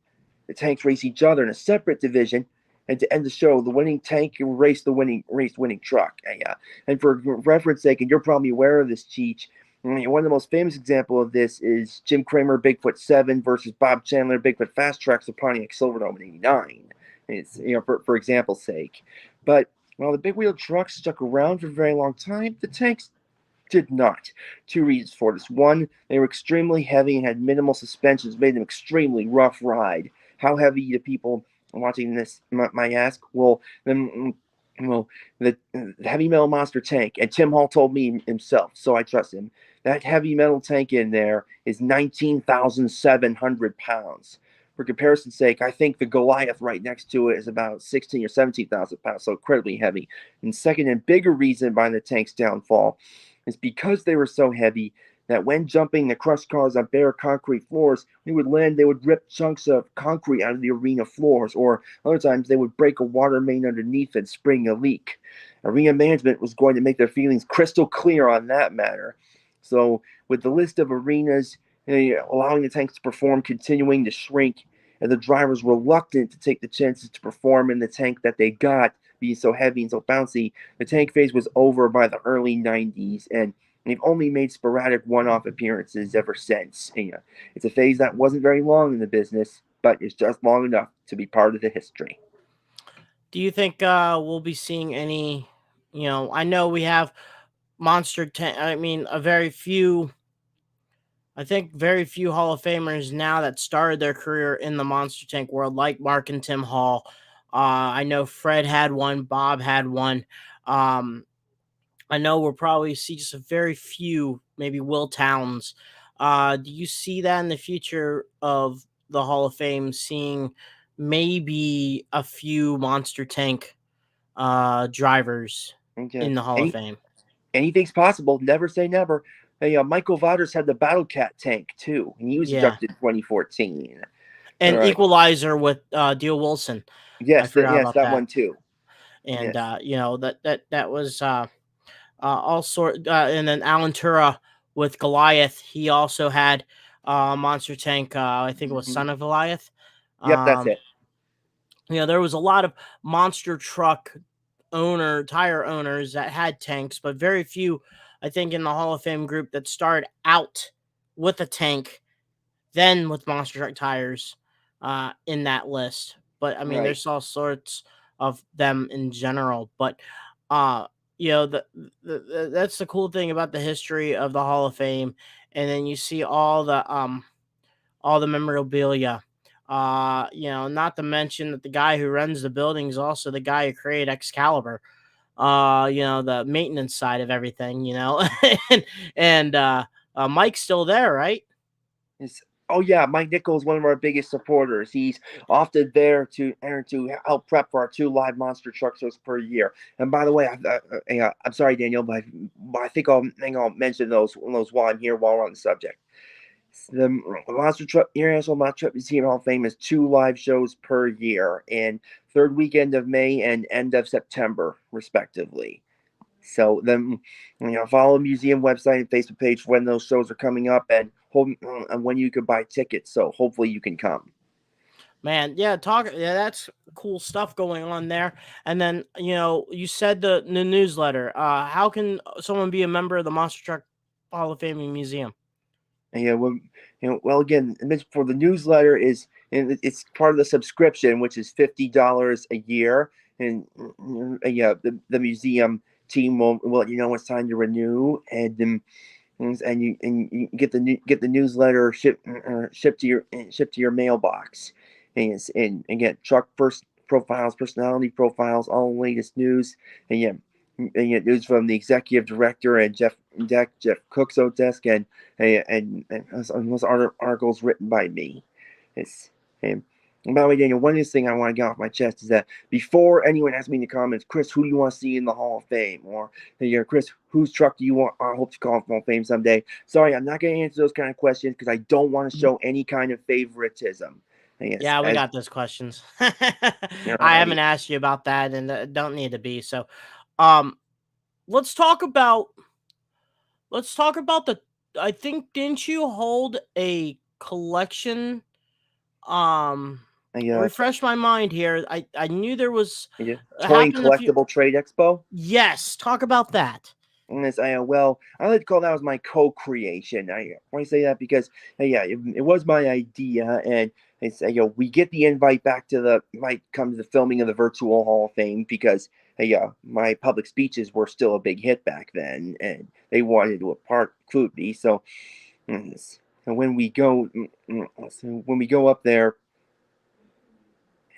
the tanks race each other in a separate division, and to end the show, the winning tank race the winning truck. And for reference sake, and you're probably aware of this, Cheech, one of the most famous example of this is Jim Cramer Bigfoot 7 versus Bob Chandler Bigfoot Fast Tracks of Pontiac Silverdome in '89. It's for example's sake. But while the big wheel trucks stuck around for a very long time, the tanks did not. Two reasons for this. One, they were extremely heavy and had minimal suspensions, made them extremely rough ride. How heavy do people watching this might ask? Well, the heavy metal monster tank, and Tim Hall told me himself, so I trust him. That heavy metal tank in there is 19,700 pounds. For comparison's sake, I think the Goliath right next to it is about 16 or 17,000 pounds, so incredibly heavy. And second and bigger reason behind the tank's downfall is because they were so heavy that when jumping the crushed cars on bare concrete floors, they would rip chunks of concrete out of the arena floors, or other times they would break a water main underneath and spring a leak. Arena management was going to make their feelings crystal clear on that matter. So with the list of arenas allowing the tanks to perform continuing to shrink, and the drivers reluctant to take the chances to perform in the tank that they got being so heavy and so bouncy, the tank phase was over by the early 90s, and they've only made sporadic one-off appearances ever since. It's a phase that wasn't very long in the business, but it's just long enough to be part of the history. Do you think we'll be seeing any, I know we have monster tank, very few Hall of Famers now that started their career in the monster tank world, like Mark and Tim Hall. I know Fred had one, Bob had one. I know we'll probably see just a very few, maybe Will Towns. Do you see that in the future of the Hall of Fame, seeing maybe a few monster tank drivers in the Hall of Fame? Anything's possible. Never say never. Michael Vaughters had the Battle Cat tank too, and he was inducted in 2014. And Equalizer with Deal Wilson. Yes, that one too. And that was all sort. And then Alan Tura with Goliath, he also had monster tank. I think it was Son of Goliath. Yep, that's it. There was a lot of monster truck tire owners that had tanks, but very few, I think, in the Hall of Fame group that started out with a tank, then with monster truck tires in that list. But right. There's all sorts of them in general. But that's the cool thing about the history of the Hall of Fame. And then you see all the memorabilia Not to mention that the guy who runs the building is also the guy who created Excalibur. The maintenance side of everything. And Mike's still there, right? Oh yeah, Mike Nichols, one of our biggest supporters. He's often there to help prep for our 2 live monster truck shows per year. And by the way, I'm sorry, Daniel, but I think I'll mention those while I'm here, while we're on the subject. The Monster Truck International Monster Truck Museum Hall of Fame is 2 live shows per year, and third weekend of May and end of September, respectively. So then, follow the museum website and Facebook page when those shows are coming up, and when you can buy tickets. So hopefully you can come. Man, yeah, that's cool stuff going on there. And then, you said the newsletter. How can someone be a member of the Monster Truck Hall of Fame Museum? And, well, again, for the newsletter it's part of the subscription, which is $50 a year, and the museum team will let you know it's time to renew, and you get the newsletter shipped to your mailbox, and again, truck profiles, personality profiles, all the latest news, and news from the executive director and Jeff Cook's desk, and those articles written by me. And by the way, Daniel, one thing I want to get off my chest is that before anyone asks me in the comments, Chris, who do you want to see in the Hall of Fame? Or, Chris, whose truck do you want? I hope to call Hall of Fame someday. Sorry, I'm not going to answer those kind of questions because I don't want to show any kind of favoritism. Yeah, we got those questions. I haven't asked you about that, and don't need to be. So, let's talk about I think, didn't you hold a collection? Refresh my mind here. I knew there was Toy and Collectible Trade Expo. Yes, talk about that. Yes, I like to call that was my co-creation. I want to say that because it was my idea, and we get the invite back might come to the filming of the virtual Hall of Fame because my public speeches were still a big hit back then, and they wanted to include me. So, and when we go up there.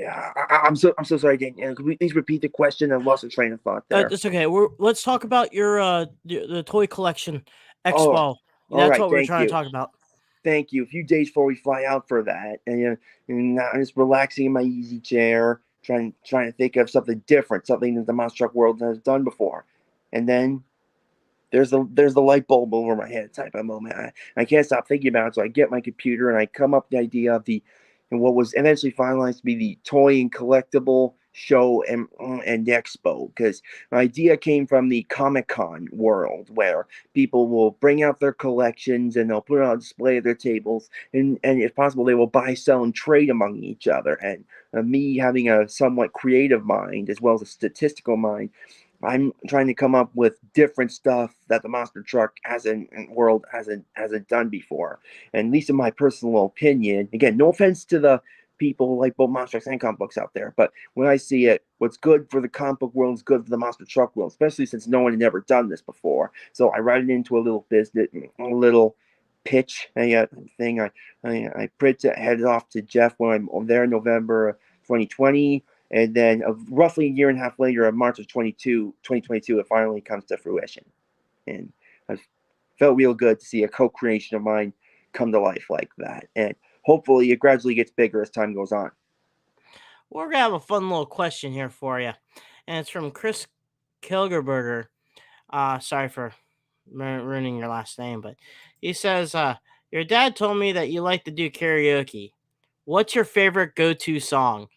Yeah, I'm so sorry, Daniel. Could we please repeat the question? I lost the train of thought there. That's okay. Let's talk about your the toy collection expo. That's what we're trying to talk about. Thank you. A few days before we fly out for that, and I'm just relaxing in my easy chair, trying to think of something different, something that the Monster Truck world has done before, and then there's the light bulb over my head type of moment. I can't stop thinking about it, so I get my computer and I come up with the idea of and what was eventually finalized to be the Toy and Collectible Show and Expo, because my idea came from the Comic-Con world, where people will bring out their collections and they'll put it on display at their tables, and if possible they will buy, sell, and trade among each other. And me having a somewhat creative mind as well as a statistical mind, I'm trying to come up with different stuff that the Monster Truck hasn't done before. And at least in my personal opinion, again, no offense to the people like both Monster Trucks and comic books out there, but when I see it, what's good for the comic book world is good for the Monster Truck world, especially since no one had ever done this before. So I write it into a little business, a little pitch thing. I print it, head it off to Jeff when I'm there in November 2020. And then roughly a year and a half later, in March of 2022, it finally comes to fruition. And I felt real good to see a co-creation of mine come to life like that. And hopefully it gradually gets bigger as time goes on. We're going to have a fun little question here for you. And it's from Chris Kilgerberger. Sorry for ruining your last name, but he says, your dad told me that you like to do karaoke. What's your favorite go-to song?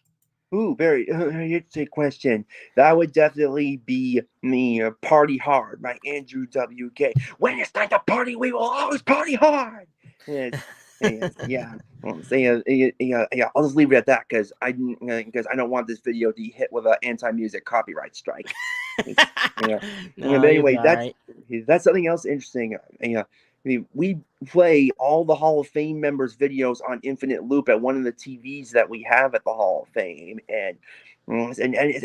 Ooh, very interesting question. That would definitely be me, Party Hard by Andrew WK. When it's time to party, we will always party hard. Yeah. I'll just leave it at that because I don't want this video to hit with an anti-music copyright strike. No, but anyway, that's something else interesting. We play all the Hall of Fame members' videos on infinite loop at one of the TVs that we have at the Hall of Fame, and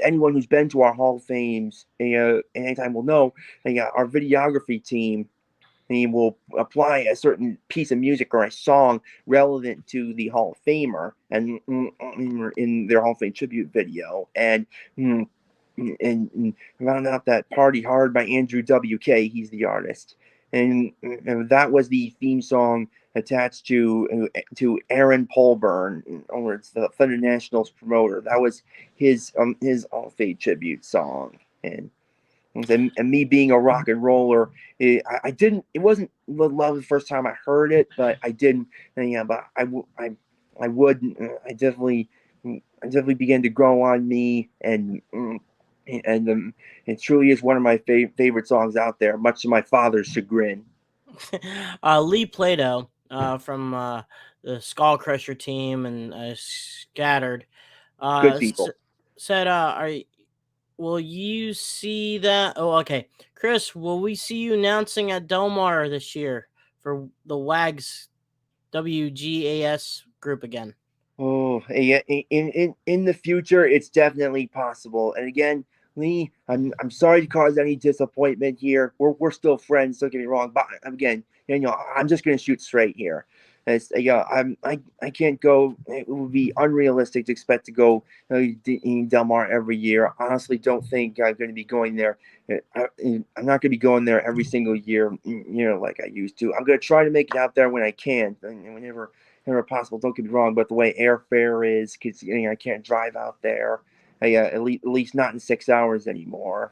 anyone who's been to our Hall of Fames anytime will know. Our videography team and he will apply a certain piece of music or a song relevant to the Hall of Famer and in their Hall of Fame tribute video. And found out that "Party Hard" by Andrew WK, he's the artist, and that was the theme song attached to Aaron Polburn, or it's the Thunder Nationals promoter. That was his Hall of Fame tribute song. And me being a rock and roller, I didn't. It wasn't love the first time I heard it, but I didn't. And yeah, but I would. I definitely began to grow on me, and it truly is one of my favorite songs out there, much to my father's chagrin. Lee Plato from the Skull Crusher team and Scattered Good people. said, will you see that? Oh, okay. Chris, will we see you announcing at Del Mar this year for the WAGS WGAS group again? Oh, yeah. In the future, it's definitely possible. And again, Lee, I'm sorry to cause any disappointment here. We're still friends. Don't get me wrong, but again, I'm just gonna shoot straight here. I can't go. It would be unrealistic to expect to go in Del Mar every year. Honestly, don't think I'm going to be going there. I'm not going to be going there every single year, like I used to. I'm going to try to make it out there when I can, and whenever possible. Don't get me wrong, but the way airfare is, because I can't drive out there. At least not in 6 hours anymore.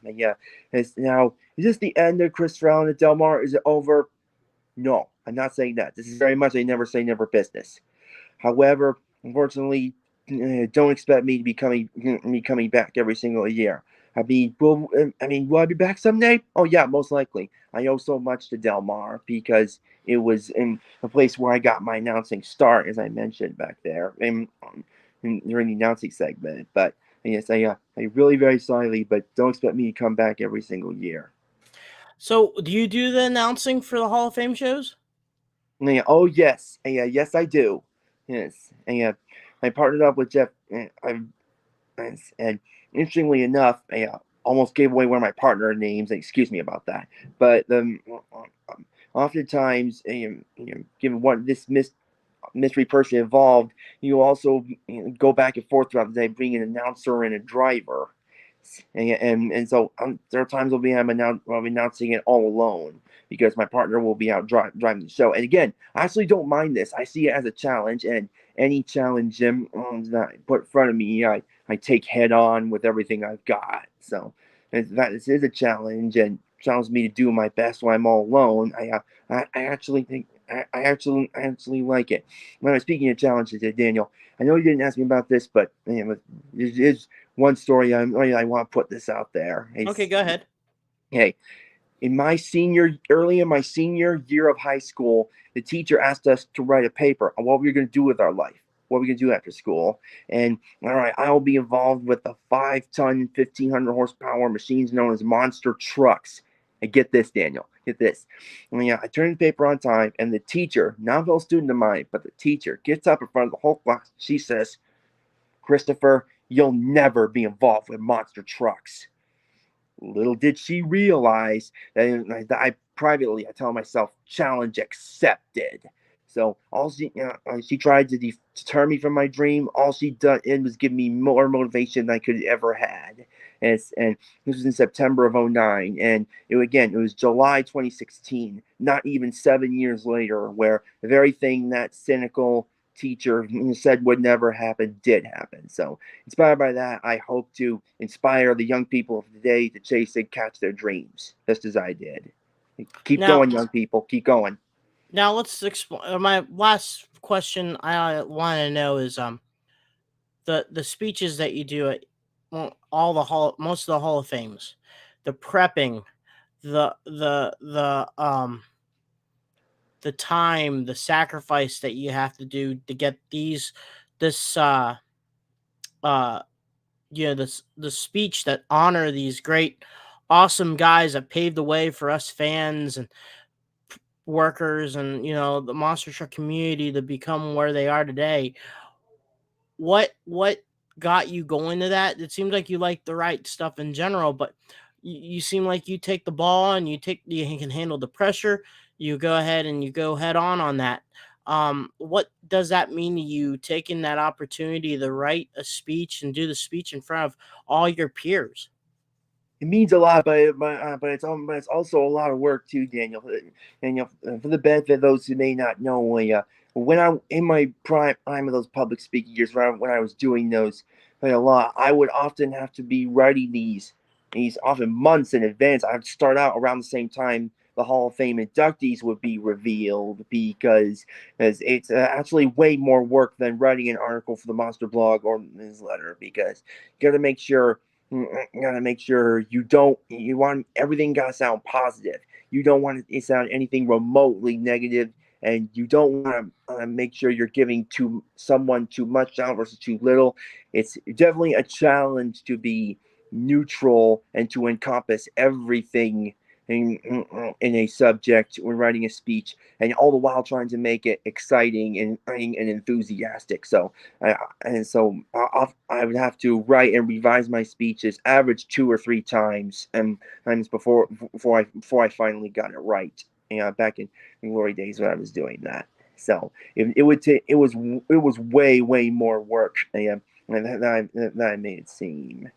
Is this the end of Chris Allen at Del Mar? Is it over? No, I'm not saying that. This is very much a never say never business. However, unfortunately, don't expect me to be coming back every single year. Will I be back someday? Oh yeah, most likely. I owe so much to Del Mar because it was in a place where I got my announcing start, as I mentioned back there, during the announcing segment. But yes, I really very sorry, but don't expect me to come back every single year. So, do you do the announcing for the Hall of Fame shows? Oh yes, yes I do. Yes, I partnered up with Jeff. And interestingly enough, I almost gave away one of my partner names. Excuse me about that. But oftentimes, given what this mystery person involved, you also go back and forth throughout the day, bring an announcer and a driver. And so there are times I'll be announcing it all alone because my partner will be out driving the show. And again, I actually don't mind this. I see it as a challenge, and any challenge that I put in front of me, I take head on with everything I've got. So this is a challenge, and challenges me to do my best when I'm all alone. I actually think I actually like it. When I'm speaking of challenges, Daniel, I know you didn't ask me about this, but there's one story I want to put this out there. Okay, go ahead. Hey, early in my senior year of high school, the teacher asked us to write a paper on what we were going to do with our life, what we can do after school. And all right, I'll be involved with the 5-ton, 1,500 horsepower machines known as monster trucks. And get this, Daniel, get this. I turned the paper on time, and the teacher, not a fellow student of mine, but the teacher, gets up in front of the whole class. She says, "Christopher, you'll never be involved with monster trucks." Little did she realize that I tell myself, challenge accepted. So all she tried to deter me from my dream. All she did was give me more motivation than I could ever had. And this was in September of 2009. And it was July 2016, not even 7 years later, where the very thing that cynical teacher said would never happen did happen. So inspired by that, I hope to inspire the young people of today to chase and catch their dreams, just as I did. Keep going, young people. Keep going. Now let's explain. My last question I want to know is the speeches that you do at most of the Hall of Fames, the prepping, the time, the sacrifice that you have to do to get the speech that honor these great, awesome guys that paved the way for us fans and workers and the monster truck community to become where they are today. What got you going to that? It seems like you like the right stuff in general, but you seem like you take the ball and you can handle the pressure. you go ahead and you go head on that. What does that mean to you, taking that opportunity to write a speech and do the speech in front of all your peers? It means a lot, but it's also a lot of work too, Daniel. Daniel, for the benefit of those who may not know, when I'm in my prime of those public speaking years, when I was doing those a lot, I would often have to be writing these often months in advance. I'd start out around the same time the Hall of Fame inductees would be revealed because as it's actually way more work than writing an article for the Monster blog or newsletter because you got to make sure you want everything got to sound positive. You don't want it to sound anything remotely negative, and you don't want to make sure you're giving to someone too much out versus too little. It's definitely a challenge to be neutral and to encompass everything in a subject when writing a speech, and all the while trying to make it exciting and enthusiastic. I would have to write and revise my speeches average 2 or 3 times and times before I finally got it right. Back in glory days when I was doing that. So it was way more work than I made it seem.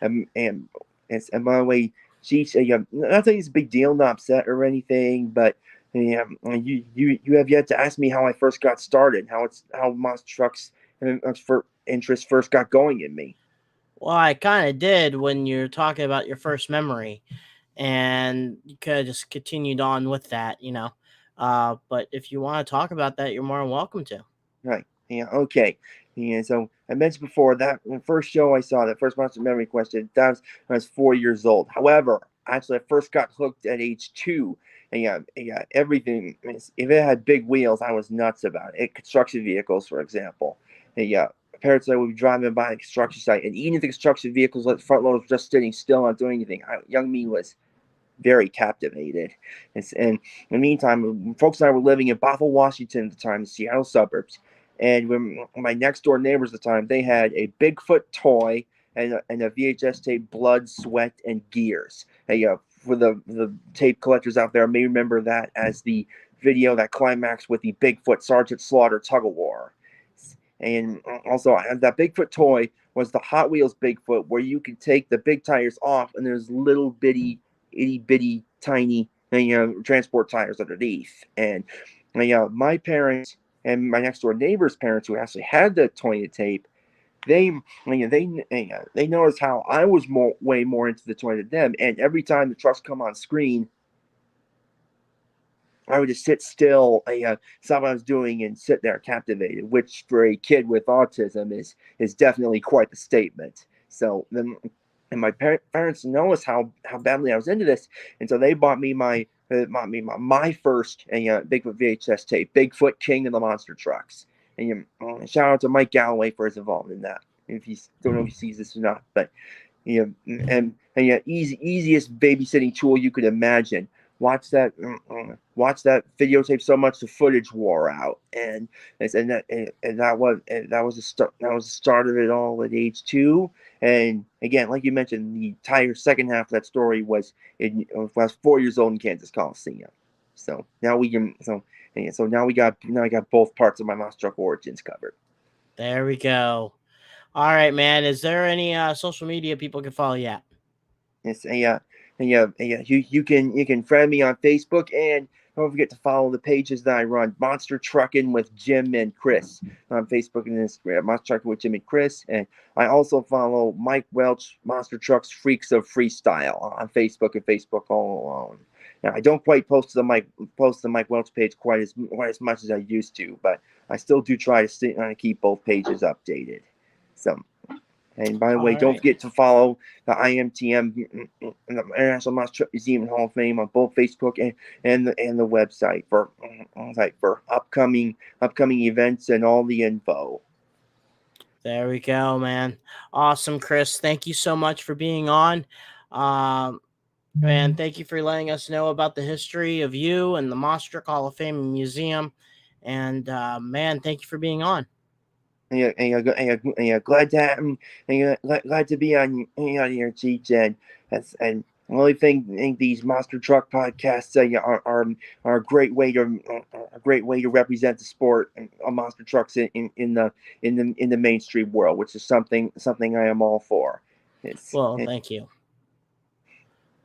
And by the way, she's not saying it's a big deal, not upset or anything, but you have yet to ask me how I first got started, how monster trucks for interest first got going in me. Well, I kind of did when you're talking about your first memory, and you could have just continued on with that, you know. But if you want to talk about that, you're more than welcome to. Right. Yeah. Okay. Yeah. So I mentioned before that the first show I saw, that first Monster Memory Question, I was 4 years old. However, actually, I first got hooked at age 2. And everything. If it had big wheels, I was nuts about it. Construction vehicles, for example. And parents I would be driving by a construction site, and even if the construction vehicles, the front loader was just sitting still, not doing anything, young me was very captivated. And in the meantime, folks and I were living in Bothell, Washington at the time, the Seattle suburbs. And when my next door neighbors at the time, they had a Bigfoot toy and a VHS tape, Blood, Sweat, and Gears. For the tape collectors out there, may remember that as the video that climaxed with the Bigfoot Sergeant Slaughter tug of war. And also, that Bigfoot toy was the Hot Wheels Bigfoot, where you could take the big tires off, and there's little bitty, itty bitty, tiny, transport tires underneath. And my parents and my next door neighbor's parents, who actually had the toy tape, they noticed how I was way more into the toy than them. And every time the trucks come on screen, I would just sit still, stop what I was doing, and sit there captivated, which for a kid with autism is definitely quite the statement. So then, and my parents noticed how badly I was into this, and so they bought me my first Bigfoot VHS tape, Bigfoot King of the Monster Trucks. And shout out to Mike Galloway for his involvement in that. If you don't know if he sees this or not, but easiest babysitting tool you could imagine. Watch that videotape so much the footage wore out, and that was the start of it all at age 2. And again, like you mentioned, the entire second half of that story was when I was 4 years old in Kansas Coliseum. So now we got both parts of my monster truck origins covered. There we go. All right, man. Is there any social media people can follow you at? Yes, you can friend me on Facebook, and don't forget to follow the pages that I run. Monster Trucking with Jim and Chris on Facebook and Instagram. Monster Trucking with Jim and Chris, and I also follow Mike Welch, Monster Trucks Freaks of Freestyle on Facebook and Facebook all alone. Now, I don't quite post the Mike Welch page quite as much as I used to, but I still do try to keep both pages updated. So. And by the way, don't forget to follow the IMTM, the International Monster Truck Museum and Hall of Fame, on both Facebook and the website for upcoming events and all the info. There we go, man. Awesome, Chris. Thank you so much for being on. And thank you for letting us know about the history of you and the Monster Truck Hall of Fame and Museum. And man, thank you for being on. Glad to be on your G-Gen, and only think these monster truck podcasts are a great way to represent the sport of monster trucks in the mainstream world, which is something I am all for. Well, thank you.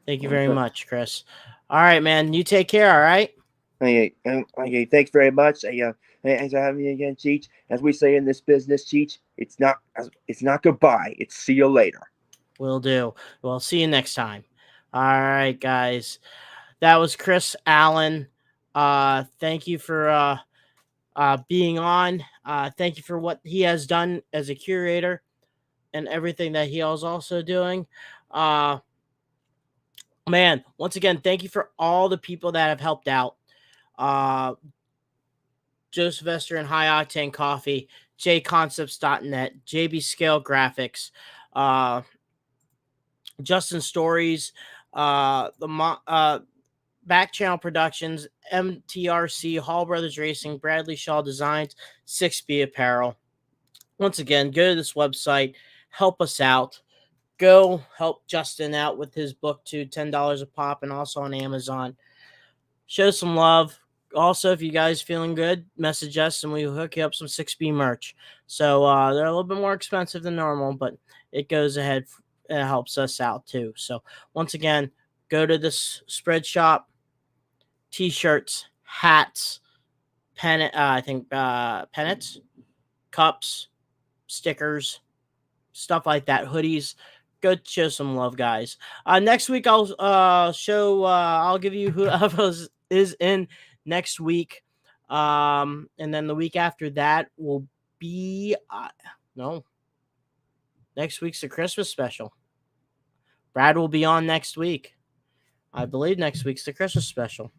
Thank you Well, very much, Chris. All right, man. You take care. All right. Okay, thanks very much. Thanks for having me again, Cheech. As we say in this business, Cheech, it's not goodbye. It's see you later. Will do. Well, see you next time. All right, guys. That was Chris Allen. Thank you for being on. Thank you for what he has done as a curator and everything that he is also doing. Man, once again, thank you for all the people that have helped out. Joseph Esther and High Octane Coffee, jconcepts.net, JB Scale Graphics, Justin Stories, Back Channel Productions, MTRC, Hall Brothers Racing, Bradley Shaw Designs, 6B Apparel. Once again, go to this website, help us out. Go help Justin out with his book too, $10 a pop, and also on Amazon. Show some love. Also, if you guys feeling good, message us and we'll hook you up some 6B merch. So they're a little bit more expensive than normal, but it goes ahead. It helps us out too. So once again, go to this spread shop. T-shirts, hats, pennants, cups, stickers, stuff like that, hoodies. Go show some love, guys. Next week I'll I'll give you who is in next week. And then the week after that will be next week's the Christmas special. Brad will be on next week. I believe next week's the Christmas special.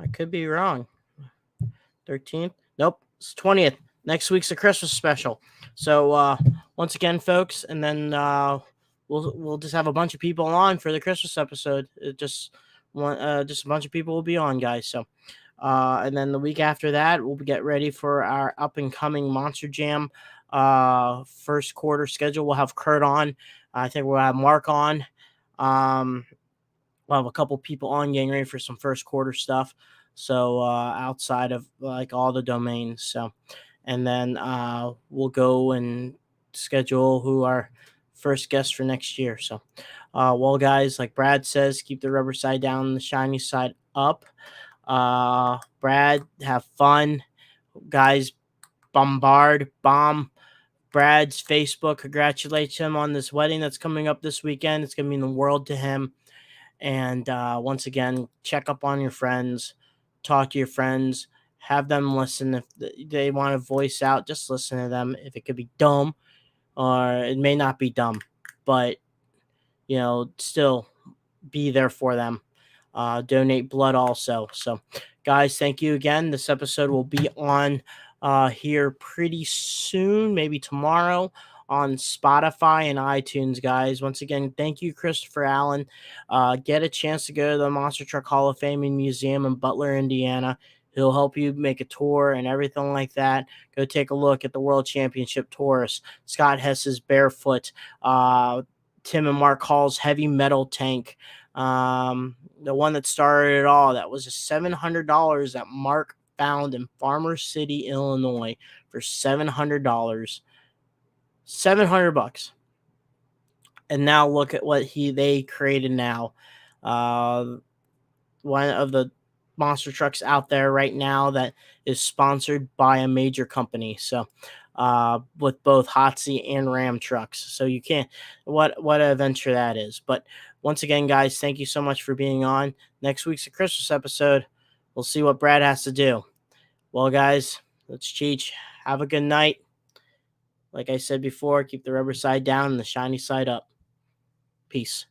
I could be wrong. 13th? Nope, it's 20th. Next week's the Christmas special. So once again, folks, and then we'll just have a bunch of people on for the Christmas episode. Just a bunch of people will be on, guys. So and then the week after that, we'll get ready for our up and coming Monster Jam first quarter schedule. We'll have Kurt on. I think we'll have Mark on. We'll have a couple people on getting ready for some first quarter stuff. So outside of like all the domains. So, and then we'll go and schedule who our first guests for next year. So, well, guys, like Brad says, keep the rubber side down and the shiny side up. Brad, have fun. Guys, bomb Brad's Facebook. Congratulate him on this wedding that's coming up this weekend. It's going to mean the world to him. And once again, check up on your friends. Talk to your friends. Have them listen. If they want to voice out, just listen to them. If it could be dumb, or it may not be dumb, but, still be there for them. Donate blood also. So, guys, thank you again. This episode will be on here pretty soon, maybe tomorrow, on Spotify and iTunes, guys. Once again, thank you, Christopher Allen. Get a chance to go to the Monster Truck Hall of Fame and Museum in Butler, Indiana. He'll help you make a tour and everything like that. Go take a look at the World Championship Taurus, Scott Hess's Barefoot, Tim and Mark Hall's Heavy Metal Tank, the one that started it all. That was $700 that Mark found in Farmer City, Illinois for $700. $700. And now look at what they created now. One of the monster trucks out there right now that is sponsored by a major company. So with both Hotsy and Ram trucks. So you can't, what an adventure that is. But once again, guys, thank you so much for being on. Next week's a Christmas episode. We'll see what Brad has to do. Well, guys, let's Cheech. Have a good night. Like I said before, keep the rubber side down and the shiny side up. Peace.